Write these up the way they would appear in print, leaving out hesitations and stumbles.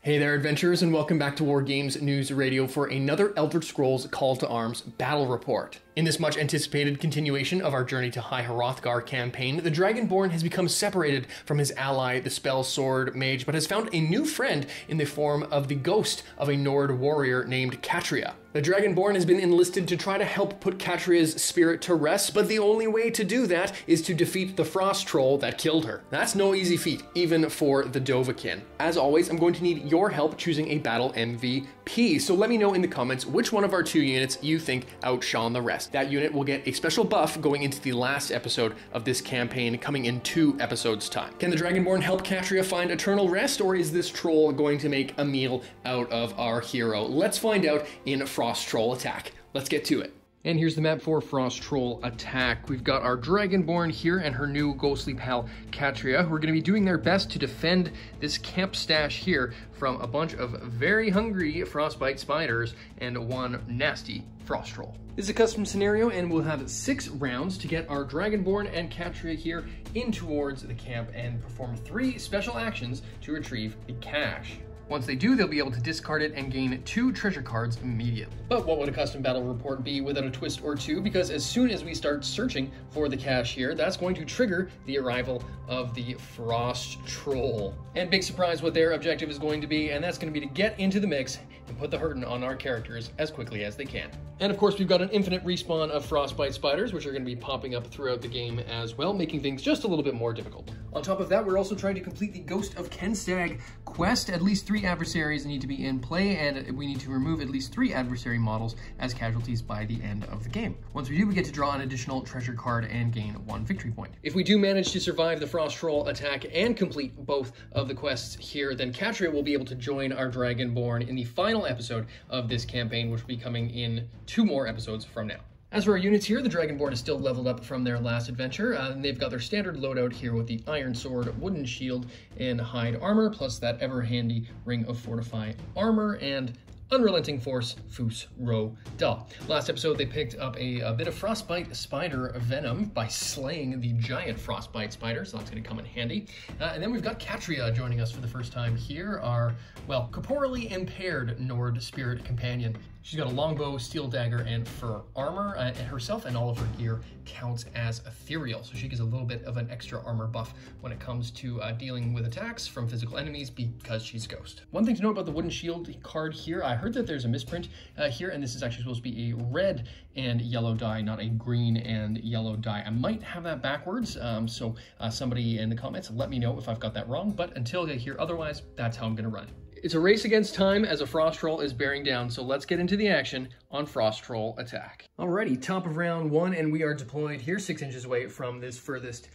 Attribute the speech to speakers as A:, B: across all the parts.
A: Hey there, adventurers, and welcome back to War Games News Radio for another Elder Scrolls Call to Arms battle report. In this much anticipated continuation of our Journey to High Hrothgar campaign, the Dragonborn has become separated from his ally, the Spell Sword Mage, but has found a new friend in the form of the ghost of a Nord warrior named Catria. The Dragonborn has been enlisted to try to help put Catria's spirit to rest, but the only way to do that is to defeat the Frost Troll that killed her. That's no easy feat, even for the Dovahkiin. As always, I'm going to need your help choosing a battle MVP, so let me know in the comments which one of our two units you think outshone the rest. That unit will get a special buff going into the last episode of this campaign, coming in 2 episodes' time. Can the Dragonborn help Catria find eternal rest, or is this troll going to make a meal out of our hero? Let's find out in Frost Troll Attack. Let's get to it. And here's the map for Frost Troll Attack. We've got our Dragonborn here and her new ghostly pal, Catria, who are going to be doing their best to defend this camp stash here from a bunch of very hungry frostbite spiders and one nasty frost troll. This is a custom scenario, and we'll have 6 rounds to get our Dragonborn and Catria here in towards the camp and perform 3 special actions to retrieve the cache. Once they do, they'll be able to discard it and gain 2 treasure cards immediately. But what would a custom battle report be without a twist or two? Because as soon as we start searching for the cache here, that's going to trigger the arrival of the Frost Troll. And big surprise what their objective is going to be, and that's going to be to get into the mix and put the hurtin' on our characters as quickly as they can. And of course, we've got an infinite respawn of frostbite spiders, which are going to be popping up throughout the game as well, making things just a little bit more difficult. On top of that, we're also trying to complete the Ghost of Kenstag quest. At least 3 adversaries need to be in play, and we need to remove at least 3 adversary models as casualties by the end of the game. Once we do, we get to draw an additional treasure card and gain 1 victory point. If we do manage to survive the Frost Troll attack and complete both of the quests here, then Catria will be able to join our Dragonborn in the final episode of this campaign, which will be coming in 2 more episodes from now. As for our units here, the Dragonborn is still leveled up from their last adventure, and they've got their standard loadout here with the Iron Sword, Wooden Shield, and Hide Armor, plus that ever-handy Ring of Fortify Armor, and Unrelenting Force, Fus Ro Da. Last episode, they picked up a bit of Frostbite Spider Venom by slaying the giant Frostbite Spider, so that's going to come in handy. And then we've got Catria joining us for the first time here, our, well, corporeally impaired Nord Spirit Companion. She's got a longbow, steel dagger, and fur armor, and herself and all of her gear counts as ethereal, so she gets a little bit of an extra armor buff when it comes to dealing with attacks from physical enemies because she's ghost. One thing to note about the Wooden Shield card here, I heard that there's a misprint here, and this is actually supposed to be a red and yellow die, not a green and yellow die. I might have that backwards, so somebody in the comments let me know if I've got that wrong, but until I hear otherwise, that's how I'm going to run it. It's a race against time as a Frost Troll is bearing down, so let's get into the action on Frost Troll Attack. Alrighty, top of round 1, and we are deployed here 6 inches away from this furthest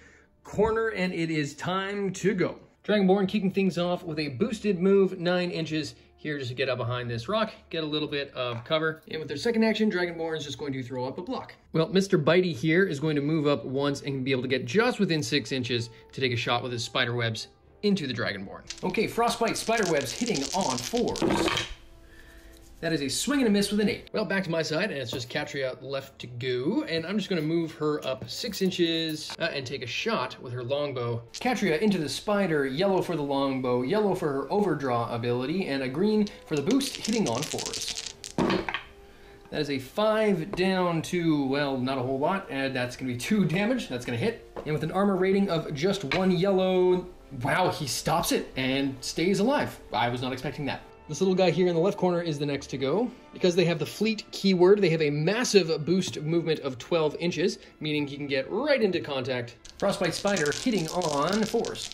A: corner, and it is time to go. Dragonborn kicking things off with a boosted move, 9 inches here just to get up behind this rock, get a little bit of cover. And with their second action, Dragonborn is just going to throw up a block. Well, Mr. Bitey here is going to move up once and be able to get just within 6 inches to take a shot with his spider webs into the Dragonborn. Okay, Frostbite Spiderwebs hitting on 4s. That is a swing and a miss with an 8. Well, back to my side, and it's just Catria left to go, and I'm just gonna move her up 6 inches and take a shot with her longbow. Catria into the spider, yellow for the longbow, yellow for her overdraw ability, and a green for the boost, hitting on 4s. That is a 5 down to, well, not a whole lot, and that's gonna be 2 damage. That's gonna hit. And with an armor rating of just 1 yellow, wow, he stops it and stays alive. I was not expecting that. This little guy here in the left corner is the next to go. Because they have the fleet keyword, they have a massive boost movement of 12 inches, meaning he can get right into contact. Frostbite Spider hitting on 4s.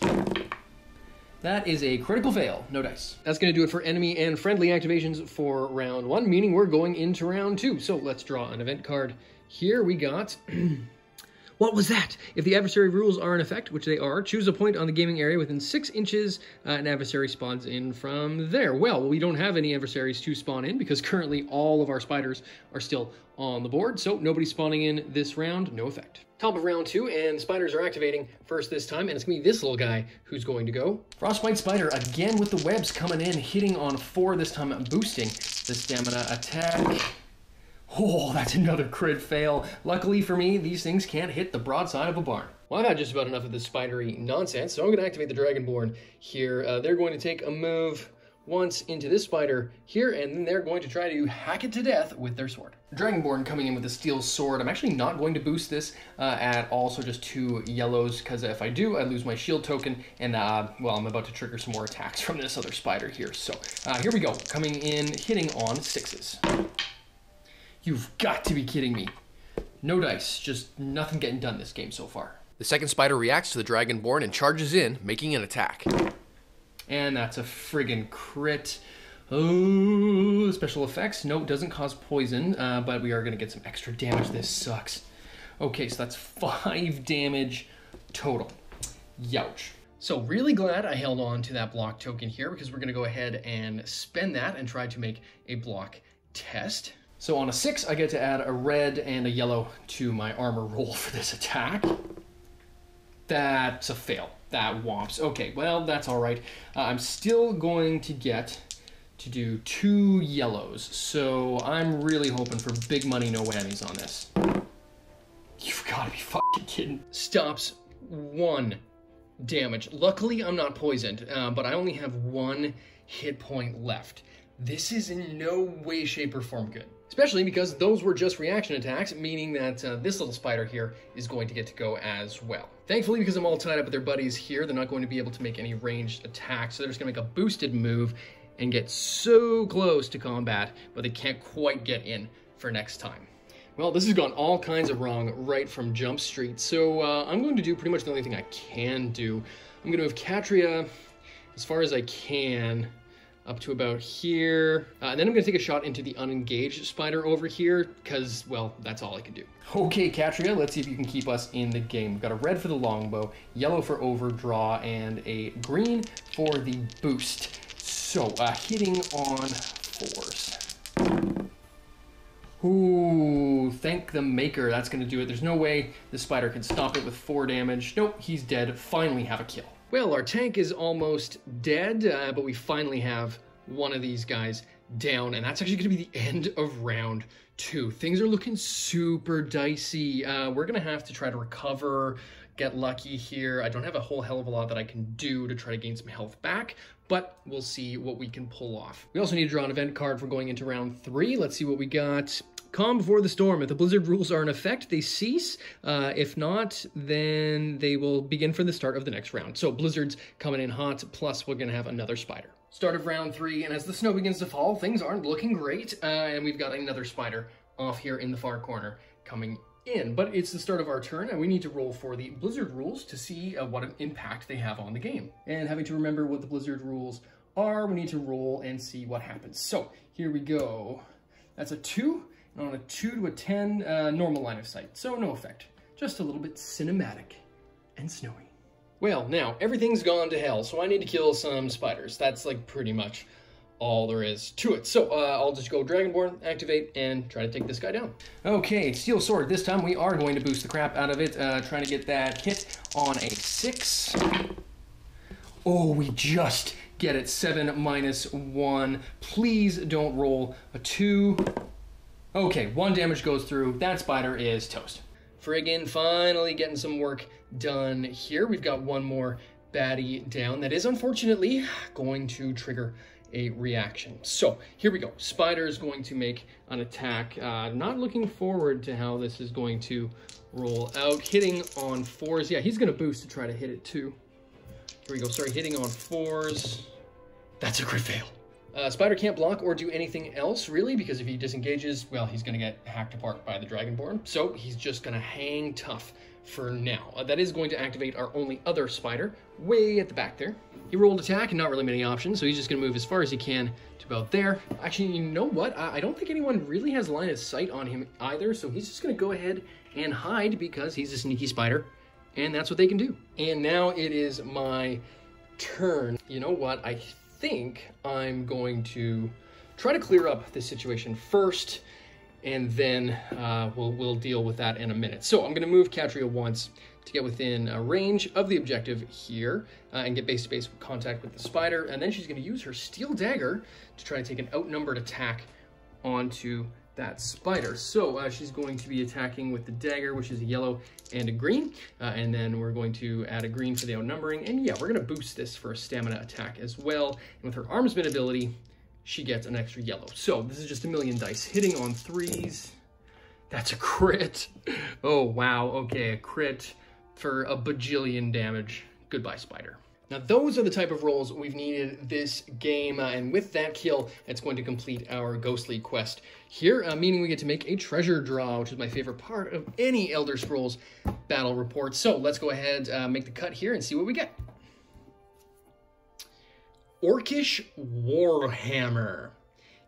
A: That is a critical fail, no dice. That's gonna do it for enemy and friendly activations for round 1, meaning we're going into round 2. So let's draw an event card. Here we got What was that? If the adversary rules are in effect, which they are, choose a point on the gaming area within 6 inches. An adversary spawns in from there. Well, we don't have any adversaries to spawn in because currently all of our spiders are still on the board, so nobody's spawning in this round, no effect. Top of round 2, and spiders are activating first this time, and it's gonna be this little guy who's going to go. Frostbite Spider again with the webs coming in, hitting on 4 this time, boosting the stamina attack. Oh, that's another crit fail. Luckily for me, these things can't hit the broadside of a barn. Well, I've had just about enough of this spidery nonsense, so I'm going to activate the Dragonborn here. They're going to take a move once into this spider here, and then they're going to try to hack it to death with their sword. Dragonborn coming in with a steel sword. I'm actually not going to boost this at all, so just 2 yellows, because if I do, I lose my shield token, and well, I'm about to trigger some more attacks from this other spider here. So here we go, coming in, hitting on 6s. You've got to be kidding me. No dice, just nothing getting done this game so far. The second spider reacts to the Dragonborn and charges in, making an attack. And that's a friggin' crit. Oh, special effects. No, doesn't cause poison, but we are going to get some extra damage. This sucks. Okay, so that's 5 damage total. Youch. So really glad I held on to that block token here, because we're going to go ahead and spend that and try to make a block test. So on a 6, I get to add a red and a yellow to my armor roll for this attack. That's a fail. That whomps. Okay, well, that's all right. I'm still going to get to do 2 yellows, so I'm really hoping for big money, no whammies on this. You've got to be fucking kidding. Stops 1 damage. Luckily, I'm not poisoned, but I only have 1 hit point left. This is in no way, shape, or form good. Especially because those were just reaction attacks, meaning that this little spider here is going to get to go as well. Thankfully, because I'm all tied up with their buddies here, they're not going to be able to make any ranged attacks, so they're just going to make a boosted move and get so close to combat, but they can't quite get in for next time. Well, this has gone all kinds of wrong right from Jump Street, so I'm going to do pretty much the only thing I can do. I'm going to move CtA as far as I can, up to about here, and then I'm going to take a shot into the unengaged spider over here, because, well, that's all I can do. Okay, CtA, let's see if you can keep us in the game. We've got a red for the longbow, yellow for overdraw, and a green for the boost. So, hitting on 4s. Ooh, thank the maker, that's going to do it. There's no way the spider can stop it with 4 damage. Nope, he's dead. Finally have a kill. Well, our tank is almost dead, but we finally have one of these guys down, and that's actually going to be the end of round 2. Things are looking super dicey. We're going to have to try to recover, get lucky here. I don't have a whole hell of a lot that I can do to try to gain some health back, but we'll see what we can pull off. We also need to draw an event card for going into round 3. Let's see what we got. Calm before the storm. If the blizzard rules are in effect, they cease. If not, then they will begin for the start of the next round. So blizzard's coming in hot, plus we're going to have another spider. Start of round 3, and as the snow begins to fall, things aren't looking great, and we've got another spider off here in the far corner coming in. But it's the start of our turn, and we need to roll for the blizzard rules to see what an impact they have on the game. And having to remember what the blizzard rules are, we need to roll and see what happens. So here we go. That's a 2. And on a 2 to a 10, normal line of sight, so no effect. Just a little bit cinematic and snowy. Well, now, everything's gone to hell, so I need to kill some spiders. That's, like, pretty much all there is to it. So, I'll just go Dragonborn, activate, and try to take this guy down. Okay, Steel Sword. This time we are going to boost the crap out of it, trying to get that hit on a 6. Oh, we just get it. 7 minus 1. Please don't roll a 2. Okay, 1 damage goes through. That spider is toast. Friggin' finally getting some work done here. We've got 1 more baddie down. That is unfortunately going to trigger a reaction. So here we go. Spider is going to make an attack. Not looking forward to how this is going to roll out. Hitting on 4s. Yeah, he's going to boost to try to hit it too. Here we go. Sorry, hitting on 4s. That's a crit fail. Spider can't block or do anything else, really, because if he disengages, well, he's going to get hacked apart by the Dragonborn. So he's just going to hang tough for now. That is going to activate our only other spider, way at the back there. He rolled attack and not really many options, so he's just going to move as far as he can to about there. Actually, you know what? I don't think anyone really has line of sight on him either, so he's just going to go ahead and hide because he's a sneaky spider, and that's what they can do. And now it is my turn. You know what? I think I'm going to try to clear up this situation first, and then we'll deal with that in a minute. So I'm going to move CtA once to get within range of the objective here and get base-to-base contact with the spider, and then she's going to use her steel dagger to try to take an outnumbered attack onto that spider. So she's going to be attacking with the dagger, which is a yellow and a green. And then we're going to add a green for the outnumbering. And yeah, we're going to boost this for a stamina attack as well. And with her armsman ability, she gets an extra yellow. So this is just a million dice hitting on 3s. That's a crit. Oh, wow. Okay, a crit for a bajillion damage. Goodbye, spider. Now, those are the type of rolls we've needed this game, and with that kill, it's going to complete our ghostly quest here, meaning we get to make a treasure draw, which is my favorite part of any Elder Scrolls battle report. So let's go ahead, make the cut here and see what we get. Orcish Warhammer.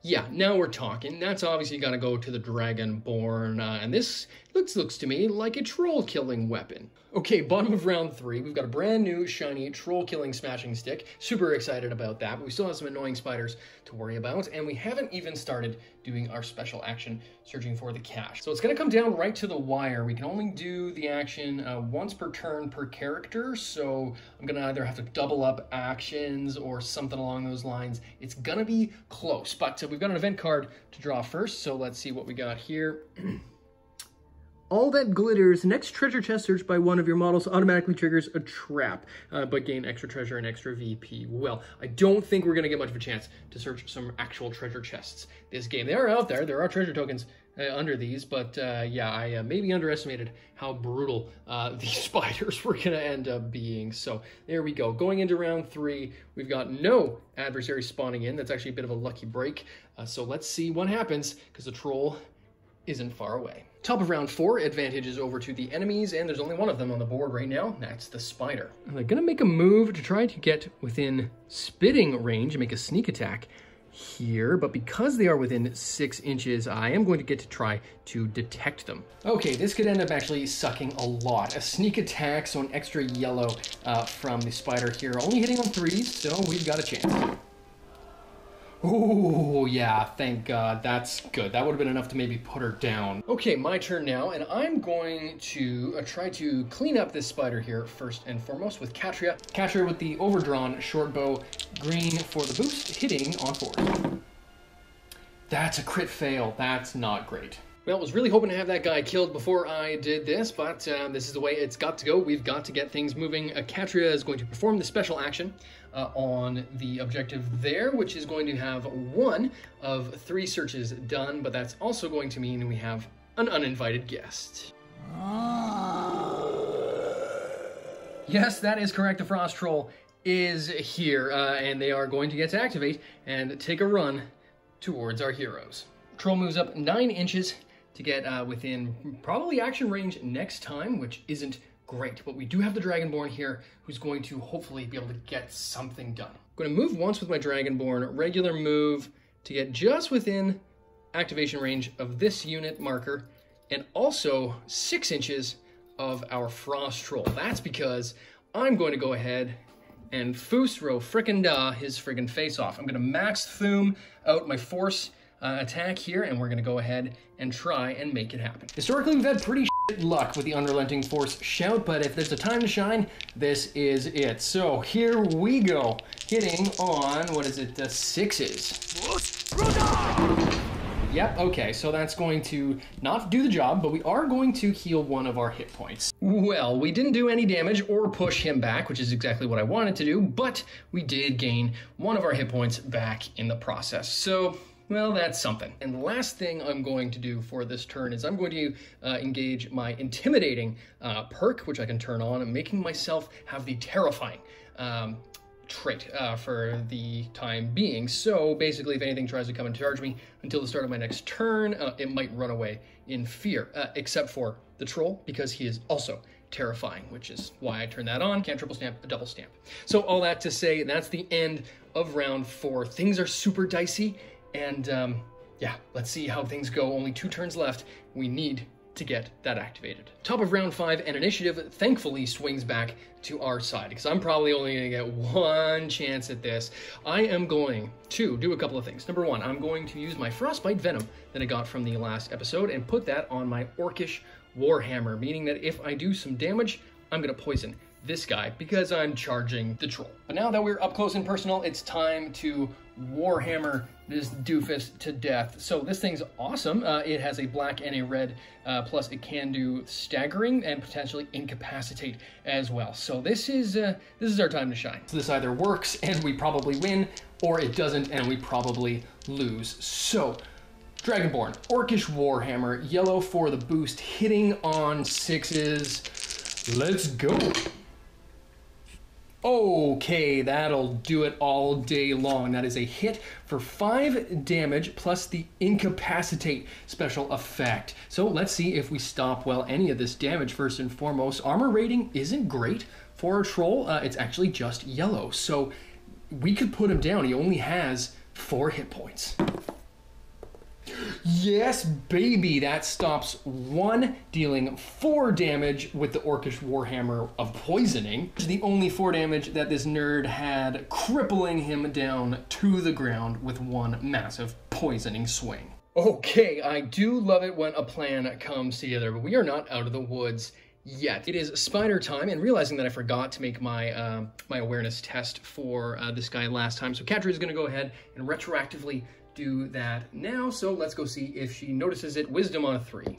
A: Yeah, now we're talking. That's obviously got to go to the Dragonborn, and this looks to me like a troll-killing weapon. Okay, bottom of round 3, we've got a brand new shiny troll-killing smashing stick. Super excited about that, but we still have some annoying spiders to worry about, and we haven't even started doing our special action, searching for the cache. So it's going to come down right to the wire. We can only do the action once per turn per character, so I'm going to either have to double up actions or something along those lines. It's going to be close, but we've got an event card to draw first, so let's see what we got here. All that glitters, next treasure chest search by one of your models automatically triggers a trap, but gain extra treasure and extra VP. Well, I don't think we're going to get much of a chance to search some actual treasure chests this game. They are out there. There are treasure tokens under these, but yeah, I maybe underestimated how brutal these spiders were going to end up being. So there we go. Going into round 3, we've got no adversaries spawning in. That's actually a bit of a lucky break. So let's see what happens, because the troll isn't far away. Top of round 4, advantage is over to the enemies, and there's only one of them on the board right now. That's the spider. And they're gonna make a move to try to get within spitting range and make a sneak attack here, but because they are within 6 inches, I am going to get to try to detect them. Okay, this could end up actually sucking a lot. A sneak attack, so an extra yellow from the spider here, only hitting on 3s, so we've got a chance. Oh, yeah, thank God. That's good. That would have been enough to maybe put her down. Okay, my turn now, and I'm going to try to clean up this spider here first and foremost with CtA. CtA with the overdrawn short bow, green for the boost, hitting on 4. That's a crit fail. That's not great. Well, I was really hoping to have that guy killed before I did this, but this is the way it's got to go. We've got to get things moving. CtA is going to perform the special action on the objective there, which is going to have 1 of 3 searches done, but that's also going to mean we have an uninvited guest. Yes, that is correct. The Frost Troll is here, and they are going to get to activate and take a run towards our heroes. Troll moves up 9 inches to get within probably action range next time, which isn't great, but we do have the Dragonborn here who's going to hopefully be able to get something done. I'm going to move once with my Dragonborn, regular move to get just within activation range of this unit marker, and also 6 inches of our Frost Troll. That's because I'm going to go ahead and Fusro frickin' da his friggin' face off. I'm going to max Thum out my force attack here, and we're going to go ahead and try and make it happen. Historically, we've had pretty shit luck with the Unrelenting Force shout, but if there's a time to shine, this is it. So here we go, hitting on, what is it, 6s. Yep, okay, so that's going to not do the job, but we are going to heal 1 of our hit points. Well, we didn't do any damage or push him back, which is exactly what I wanted to do, but we did gain 1 of our hit points back in the process. So, well, that's something. And the last thing I'm going to do for this turn is I'm going to engage my Intimidating perk, which I can turn on, and making myself have the Terrifying trait for the time being. So basically, if anything tries to come and charge me until the start of my next turn, it might run away in fear, except for the troll, because he is also terrifying, which is why I turned that on. Can't triple stamp, a double stamp. So all that to say, that's the end of round 4. Things are super dicey, and yeah, let's see how things go. Only 2 turns left. We need to get that activated. Top of round 5, and initiative thankfully swings back to our side, because I'm probably only going to get 1 chance at this. I am going to do a couple of things. Number 1, I'm going to use my Frostbite Venom that I got from the last episode and put that on my Orcish Warhammer, meaning that if I do some damage, I'm going to poison this guy because I'm charging the troll. But now that we're up close and personal, it's time to warhammer this doofus to death. So this thing's awesome. It has a black and a red, plus it can do staggering and potentially incapacitate as well. So this is our time to shine. So this either works and we probably win, or it doesn't and we probably lose. So Dragonborn, Orcish Warhammer, yellow for the boost, hitting on 6s. Let's go. Okay, that'll do it all day long. That is a hit for 5 damage plus the incapacitate special effect. So let's see if we stop, well, any of this damage. First and foremost, armor rating isn't great for a troll. It's actually just yellow. So we could put him down. He only has 4 hit points. Yes, baby, that stops 1, dealing 4 damage with the Orcish Warhammer of poisoning. The only 4 damage that this nerd had, crippling him down to the ground with 1 massive poisoning swing. Okay, I do love it when a plan comes together, but we are not out of the woods yet. It is spider time, and realizing that I forgot to make my my awareness test for this guy last time, so CtA is going to go ahead and retroactively do that now. So let's go see if she notices it. Wisdom on a 3.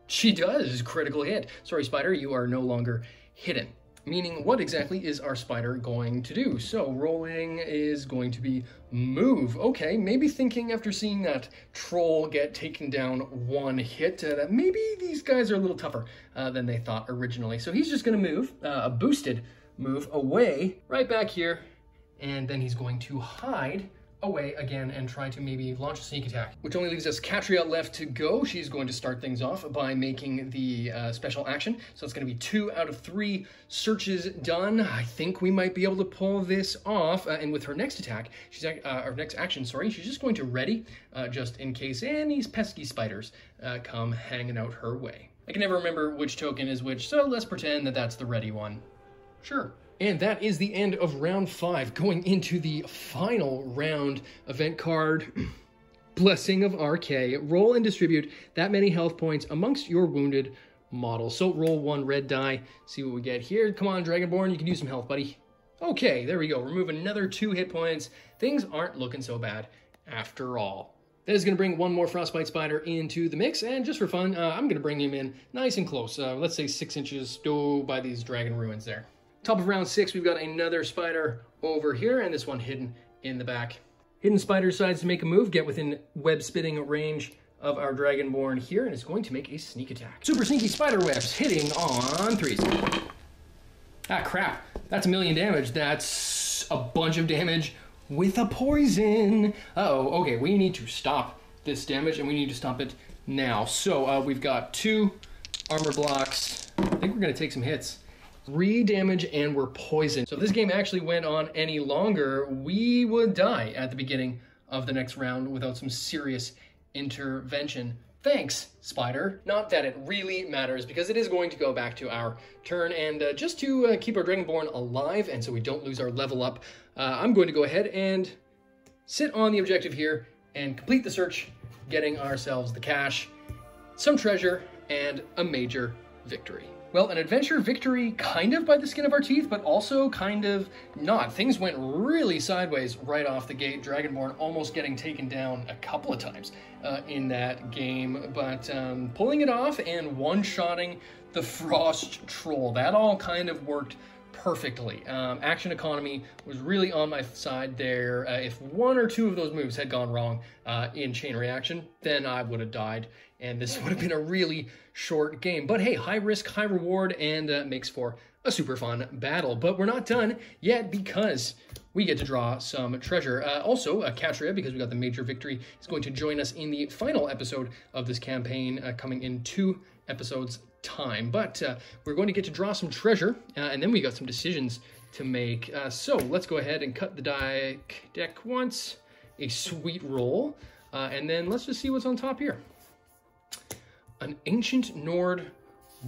A: She does. Critical hit. Sorry, spider, you are no longer hidden. Meaning, what exactly is our spider going to do? So rolling is going to be move. Okay, maybe thinking after seeing that troll get taken down 1 hit, that maybe these guys are a little tougher than they thought originally. So he's just going to move, a boosted move away, right back here, and then he's going to hide away again and try to maybe launch a sneak attack, which only leaves us CtA left to go. She's going to start things off by making the special action. So it's going to be 2 out of 3 searches done. I think we might be able to pull this off. And with her next attack, our next action, sorry, she's just going to ready just in case any pesky spiders come hanging out her way. I can never remember which token is which, so let's pretend that that's the ready one. Sure. And that is the end of round 5, going into the final round event card. Blessing of RK. Roll and distribute that many health points amongst your wounded models. So roll 1 red die, see what we get here. Come on, Dragonborn, you can use some health, buddy. Okay, there we go. Remove another 2 hit points. Things aren't looking so bad after all. That is going to bring 1 more Frostbite Spider into the mix, and just for fun, I'm going to bring him in nice and close. Let's say 6 inches by these dragon ruins there. Top of round 6, we've got another spider over here, and this one hidden in the back. Hidden spider decides to make a move, get within web-spitting range of our Dragonborn here, and it's going to make a sneak attack. Super sneaky spider webs hitting on 3s. Ah, crap. That's 1,000,000 damage. That's a bunch of damage with a poison. Uh-oh, okay, we need to stop this damage, and we need to stop it now. So we've got 2 armor blocks. I think we're going to take some hits. 3 damage and we're poisoned. So if this game actually went on any longer, we would die at the beginning of the next round without some serious intervention. Thanks, spider. Not that it really matters, because it is going to go back to our turn, and just to keep our Dragonborn alive and so we don't lose our level up, I'm going to go ahead and sit on the objective here and complete the search, getting ourselves the cash, some treasure, and a major victory. Well, an adventure victory kind of by the skin of our teeth, but also kind of not. Things went really sideways right off the gate. Dragonborn almost getting taken down a couple of times in that game, but pulling it off and one-shotting the Frost Troll, that all kind of worked perfectly. Action economy was really on my side there. If 1 or 2 of those moves had gone wrong in chain reaction, then I would have died, and this would have been a really short game. But hey, high risk, high reward, and makes for a super fun battle. But we're not done yet, because we get to draw some treasure. Also, CtA, because we got the major victory, is going to join us in the final episode of this campaign, coming in 2 episodes time. But we're going to get to draw some treasure, and then we got some decisions to make. So let's go ahead and cut the deck once, a sweet roll, and then let's just see what's on top here. An ancient Nord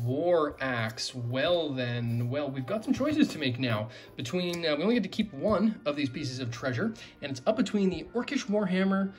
A: war axe. Well then, we've got some choices to make now. Between, we only get to keep 1 of these pieces of treasure, and it's up between the Orcish Warhammer,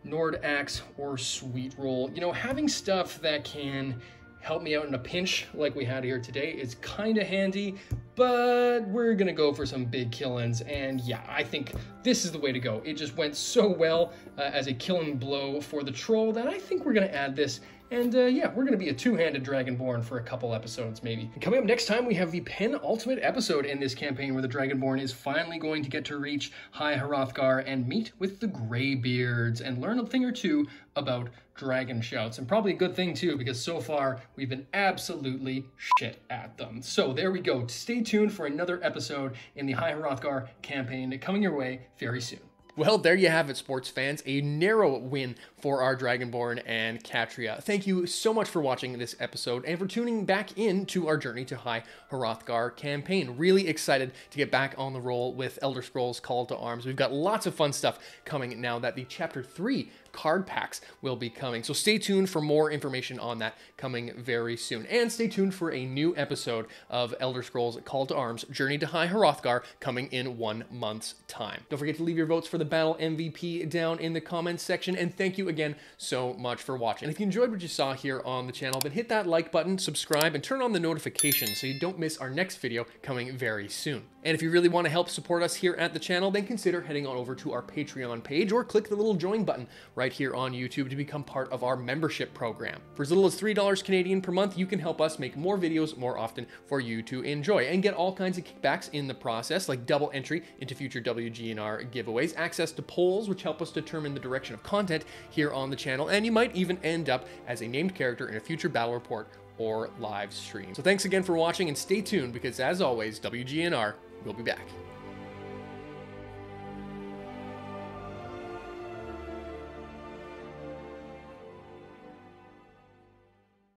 A: Nord axe, or sweet roll. You know, having stuff that can help me out in a pinch like we had here today is kind of handy, but we're gonna go for some big killings, and yeah, I think this is the way to go. It just went so well as a killing blow for the troll that I think we're gonna add this, and yeah, we're gonna be a two-handed Dragonborn for a couple episodes maybe. And coming up next time, we have the penultimate episode in this campaign where the Dragonborn is finally going to get to reach High Hrothgar and meet with the Greybeards and learn a thing or two about dragon shouts, and probably a good thing too, because so far we've been absolutely shit at them. So there we go. Stay tuned for another episode in the High Hrothgar campaign coming your way very soon. Well, there you have it, sports fans. A narrow win for our Dragonborn and CtA. Thank you so much for watching this episode and for tuning back in to our Journey to High Hrothgar campaign. Really excited to get back on the roll with Elder Scrolls Call to Arms. We've got lots of fun stuff coming now that the Chapter 3 card packs will be coming. So stay tuned for more information on that coming very soon. And stay tuned for a new episode of Elder Scrolls Call to Arms Journey to High Hrothgar coming in 1 month's time. Don't forget to leave your votes for the battle MVP down in the comments section, and thank you again so much for watching. And if you enjoyed what you saw here on the channel, then hit that like button, subscribe, and turn on the notifications so you don't miss our next video coming very soon. And if you really want to help support us here at the channel, then consider heading on over to our Patreon page or click the little join button right here on YouTube to become part of our membership program. For as little as $3 Canadian per month, you can help us make more videos more often for you to enjoy and get all kinds of kickbacks in the process, like double entry into future WGNR giveaways, access to polls which help us determine the direction of content here on the channel, and you might even end up as a named character in a future battle report or live stream. So thanks again for watching, and stay tuned because as always, WGNR will be back.